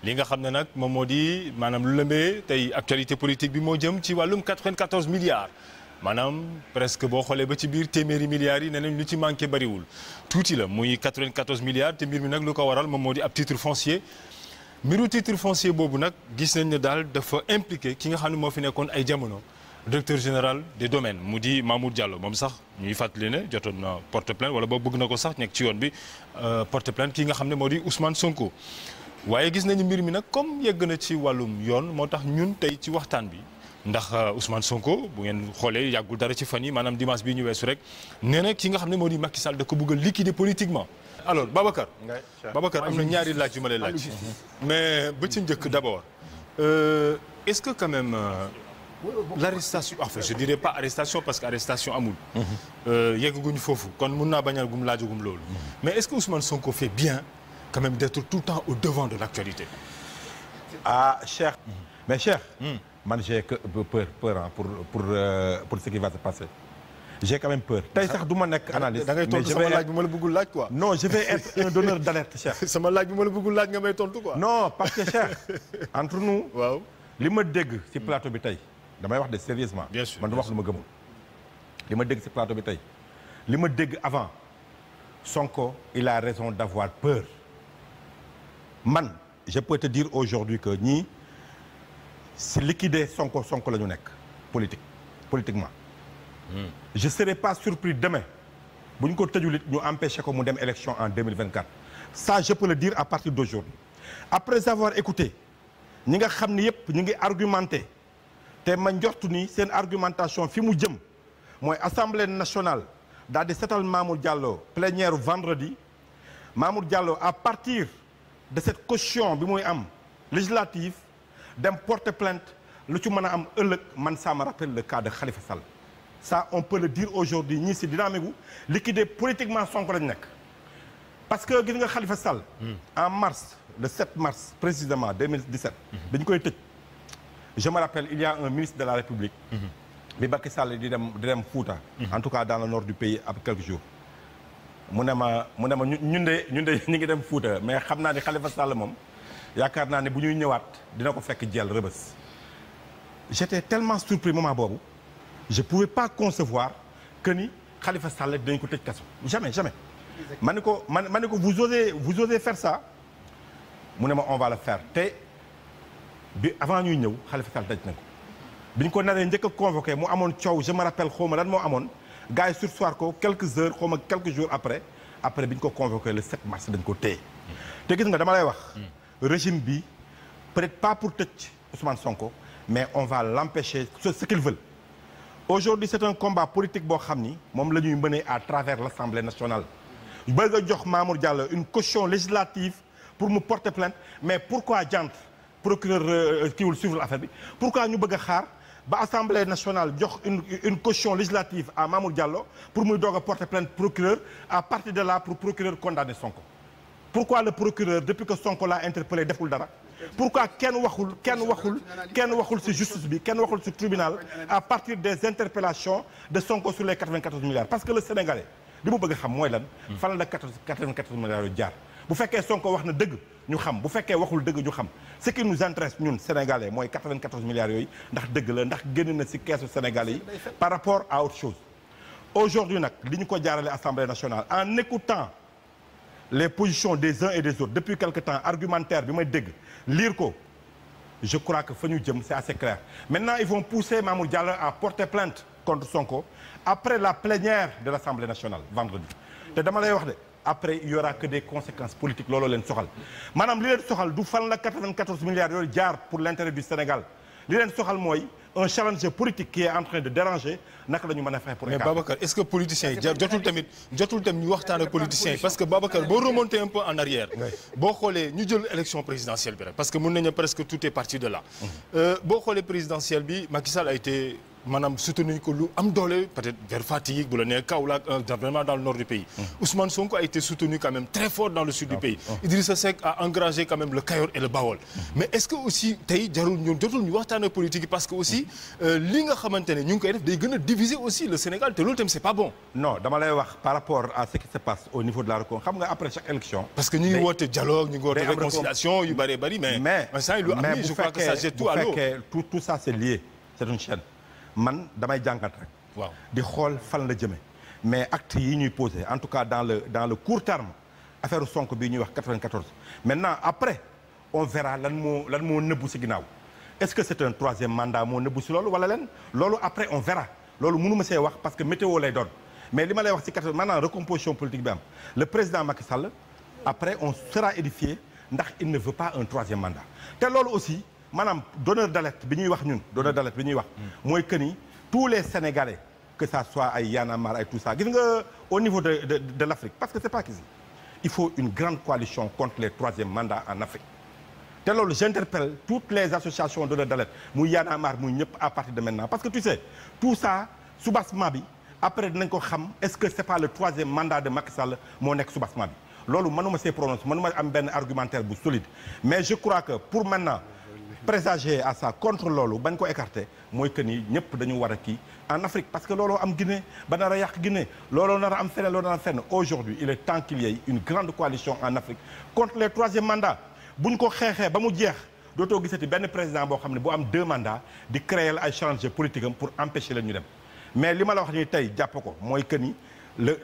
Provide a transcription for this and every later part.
li nga xam ne nag moom moo di maanaam lu lëmbee tey actualité politique bi moo jëm ci wàllum 94 milliards maanaam presque boo xoolee ba ci biir téeméeri milliards yi nee nañ lu ci manqué bariwul tuuti la muy 94 milliards te mbir mi nag lu ko waral moom moo di ab titre foncier mbiru titre foncier boobu nag gis nañ ne daal dafa impliqué ki nga xam ne moo fi nekkoon ay jamono directeur général des domaines mu di Mamour Diallo moom sax ñuy fàttali ne jotoon na porte plainte wala boo bëgg na ko sax nekk ci yoon bi porte plainte ki nga xam ne moo di Ousmane Sonko waaye gis nañu mbir mi nag comme yegg na ci wàllum yoon moo tax ñun tey ci waxtaan bi ndax Ousmane Sonko bu ngeen xoolee yàggul dara ci fan yi maanaam dimanche bii ñu weesu rek nee na ki nga xam ne moo di Macky Sall da ko bëgg a liquider politiquement. alors Babacar am na ñaari laaj yu ma lay laaj mais ba ci njëkk d'abord est-ce que quand même l'arrestation enfin je dirais pas arrestation parce que arrestation amul yegguñu foofu kon mun naa bañal gum laajagum loolu mais est-ce que Ousmane Sonko fait bien quand même d'être tout le temps au devant de l'actualité. Ah Cheikh mais Cheikh man j'ai que peur hein, pour ce qui va se passer. J'ai quand même peur tey sax du ma nekk analyste. da ngay tontu sama laaj bi ma la bëggul laaj quoi. non je vais être un donneur d'alerte Cheikh. sama laaj bi ma la bëggul laaj nga may tontu quoi. non parce que Cheikh entre nous. waaw li ma dégg ci plateau bi tey damay wax de sérieusement. bien sûr man du wax lu ma gëmul. li ma dégg ci plateau bi tey li ma dégg avant Sonko il a raison d'avoir peur man je peux te dire aujourd'hui que ñii si liquider Sonko la ñu nekk politiquement. Je serai pas surpris demain bu ñu ko tëjul it ñu empêcher ko mu dem élection en 2024 ça je peux le dire à partir d'aujourd'hui après avoir écouté ñi nga xam ne yépp ñu ngi argumenté te ma njortu ni seen argumentation fi mu jëm mooy Assemblée nationale daal di setal Mamour Diallo plénière vendredi Mamour Diallo à partir de cette caution bi muy am législative dem porter plainte lu ci mën a am ëllëg man ça me rappelle le cas de Khalifa Sall ça on peut le dire aujourd'hui ñii si dynamique gu liquider politiquement Sonko lañ nekk parce que gis nga Khalifa Sall en mars le 7 mars précisément 2017 dañu koy tëj je me rappelle il y a un ministre de la République bi Macky Sall di dem Fouta en tout cas dans le nord du pays après quelques jours mu ne ma ñun de ñu ngi dem Fouta mais xam naa ni Khalifa Sall moom yaakaar naa ne bu ñuy ñëwaat dina ko fekk jël Rebeuss j'étais tellement surpris moment boobu je pouvais pas concevoir que ni Khalifa Sall dinañ ko tëj kaso jamais ma ne ko vous osez faire ça mu ne ma on va le faire te bi avant ñuy ñëw Khalifa Sall daj na ko bi ñu ko naree njëkk a convoqué mu amoon coow je me rappelle xaw ma lan moo amoon gars yi sursoir ko quelques heures xaw ma quelques jours après bi ñu ko convoqué le 7 mars dañ ko téye te gis nga dama lay wax régime bi peut-être pas pour tëj Ousmane Sonko mais on va l'empêcher ce qu'ils veulent aujourd'hui c'est un combat politique boo xam ni moom la ñuy mener à travers l'Assemblée nationale bëgg a jox Mamour Diallo une caution législative pour mu porter plainte mais pourquoi jant procureur kiiwul suivre l'affaire bi pourquoi ñu bëgg a xaar ba Assemblée nationale jox une caution législative à Mamour Diallo pour muy doog a porter plainte procureur à partir de là pour procureur condamner Sonko pourquoi le procureur depuis que Sonko l'a interpellé deful dara pourquoi kenn waxul ci justice bi kenn waxul ci tribunal à partir des interpellations de Sonko sur les 94 milliards parce que le Sénégalais li mu bëgg a xam mooy lan fan la 94 milliards yu jaar bu fekkee Sonko wax na dëgg ñu xam bu fekkee waxul dëgg ñu xam ce qui nous intéresse ñun Sénégalais mooy 94 milliards yooyu ndax dëgg la ndax génn na ci keesu Sénégalais yi par rapport à autre chose aujourd'hui nag li ñu ko jaarale Assemblée nationale en écoutant les positions des uns et des autres depuis quelque temps argumentaire bi may dégg lire ko je crois que fa ñu jëm c'est assez clair maintenant ils vont pousser Mamour Diallo à porter plainte contre Sonko après la plénière de l'Assemblée nationale vendredi te dama lay wax de après il y aura que des conséquences politiques looloo leen soxal maanaam li leen soxal du fan la 94 milliards yooyu jaar pour l'intérêt du Sénégal li leen soxal mooy un challenge politique qui est en train de déranger naka la ñu mën a fexe pour mais Babacar est-ce que politiciens yi jotul tamit ñu waxtaan ak politiciens yi parce que Babacar boo remonter un peu en arrière boo xoolee ñu jël élection présidentielle bi rek parce que mën nañu presque tout est parti de là boo xoolee présidentielle bi Macky Sall a été maanaam soutenu ko lu am doole peut-être vers Fatick bu la nee Kaolack vraiment dans le nord du pays. Ousmane Sonko a été soutenu quand même très fort dans le sud du pays. Idrissa Seck a engrangé quand même le Kayor et le Bawol. Mais est-ce que aussi tey jarul ñu jotul ñu waxtaanee politique yi parce que aussi li nga xamante ne ñu ngi koy def day gën a diviser aussi le Sénégal te loolu tamit c'est pas bon. non dama lay wax par rapport à ce qui se passe au niveau de la réconciliation xam nga après chaque élection. parce que ñu ngi woote dialogue ñu ngi woote réconciliation yu bëree bëri mais instant lu am ni je crois que ça jette tout à l'eau. tout ça c'est lié c'est une chaîne man damay jàngat rek. waaw di xool fan la jëmee mais actes yi ñuy posé en tout cas dans le court terme affaire Sonko bii ñuy wax 94 maintenant après on verra lan moo nëbbu si ginnaaw est-ce que c'est un troisième mandat moo nëbbu si loolu wala leen loolu après on verra loolu mënu ma see wax parce que météo lay doon mais li ma lay wax si 14 maintenant recomposition politique bi am le président Macky Sall après on sera édifié ndax il ne veut pas un troisième mandat te loolu aussi maanaam donneur d'alerte bi ñuy wax ñun donneur d'alerte bi ñuy wax mooy que ni tous les Sénégalais que ça soit ay Y'en a marre ay tout ça gis nga au niveau de l'Afrique parce que c'est pas qu'ici il faut une grande coalition contre les troisième mandats en Afrique te loolu j'interpelle toutes les associations donneurs d'alerte muy Y'en a marre muy ñëpp à partir de maintenant parce que tu sais tout ça soubassement bi après dinañ ko xam est-ce que c'est pas le troisième mandat de Macky Sall moo nekk soubassement bi loolu mënuma see prononcer mënuma am benn argumentaire bu solide mais je crois que pour maintenant présager à ça contre loolu bañ ko écarter mooy que ni ñëpp dañu war a kii en Afrique parce que looloo am Guinée ba nar a yàq Guinée looloo nar a am feneen looloo nar a am fenn aujourd'hui il est temps qu'il y ait une grande coalition en Afrique contre les troisième mandats buñ ko xeexee ba mu jeex dootoo gisati benn président boo xam ne bu am 2 mandats di créer ay challenger politique am pour empêcher leen ñu dem mais li ma la wax nii tey jàpp ko mooy que ni le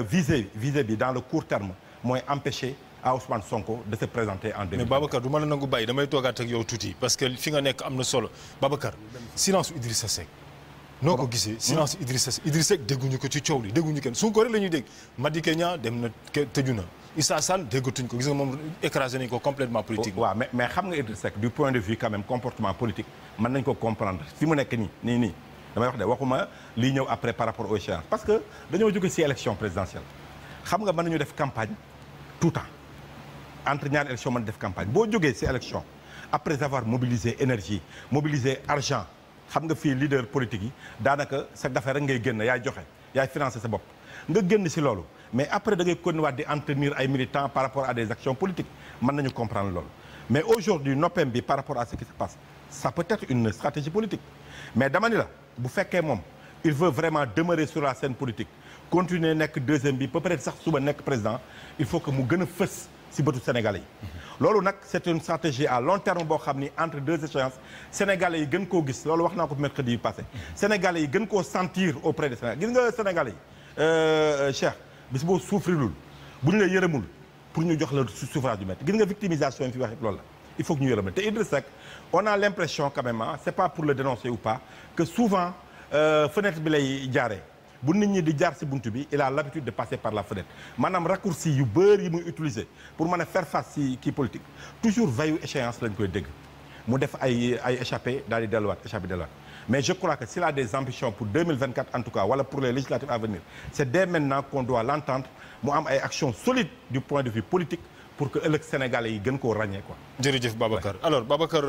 visée bi dans le court terme mooy empêcher à Ousmane Sonko de se présenter en 2020. mais Babacar du ma la nangu bàyyi damay toogaat ak yow tuuti parce que fi nga nekk am na solo Babacar silence Idrissa Seck noo ko gisee silence Idrissa Seck dégguñu ko ci coow li dégguñu kenn Sonko rek la ñuy dégg Madické Niang dem na tëju na Issa Sall déggatuñ ko gis nga moom écrasé nañ ko complètement politique. waaw mais xam nga Idrissa Seck du point de vue quand même comportement politique mën nañ ko comprendre fi mu nekk nii damay wax de waxuma lii ñëw après par rapport aux échéances parce que dañoo jóge ci élection présidentielle xam nga mën nañu def campagne tout temps entre ñaari élection mën def campagne boo jógee ci élection après avoir mobilisé énergie mobilisé argent xam nga fii leader politique yi daanaka sa dafe rek ngay génn yaay joxe yaay financer sa bopp nga génn ci loolu mais après da ngay continuer di entretenir ay militants par rapport à des actions politiques mën nañu comprendre loolu mais aujourd'hui noppem bi par rapport à ce qui se passe ça peut être une stratégie politique mais dama ni la bu fekkee moom il veut vraiment demeurer sur la scène politique continuer nekk deuxième bi peut-être sax suba nekk président il faut que mu gën a fës ci bëtu Sénégalais yi loolu nag c'est une stratégie à long terme boo xam ni entre 2 échéances Sénégalais yi gën koo gis loolu wax naa ko mercredi yu passé Sénégalais yi gën koo sentir auprès des Sénégalais gis nga Sénégalais yi Cheikh bis boo souffrirul bu ñu la yërëmul pour ñu jox la suffrage du métti gis nga victimisation yi fi wax loolu la il faut que ñu yërëm te Idrissa Seck on a l'impression quand même c'est pas pour le dénoncer ou pas que souvent fenêtre bi lay jaaree bu nit ñi di jaar ci buntu bi il a l'habitude de passer par la fenêtre maanaam raccourci yu bëri yi muy utiliser pour mën a faire face ci kii politique toujours veille échéance lañ koy dégg mu def ay échappé daal di delluwaat mais je crois que s'il a des ambitions pour 2024 en tout cas wala pour les législatives à venir c'est dès maintenant qu'on doit l'entendre mu am ay actions solides du point de vue politique pour que ëllëg Sénégalais yi gën koo ràññee quoi. jërëjëf Babacar alors Babacar.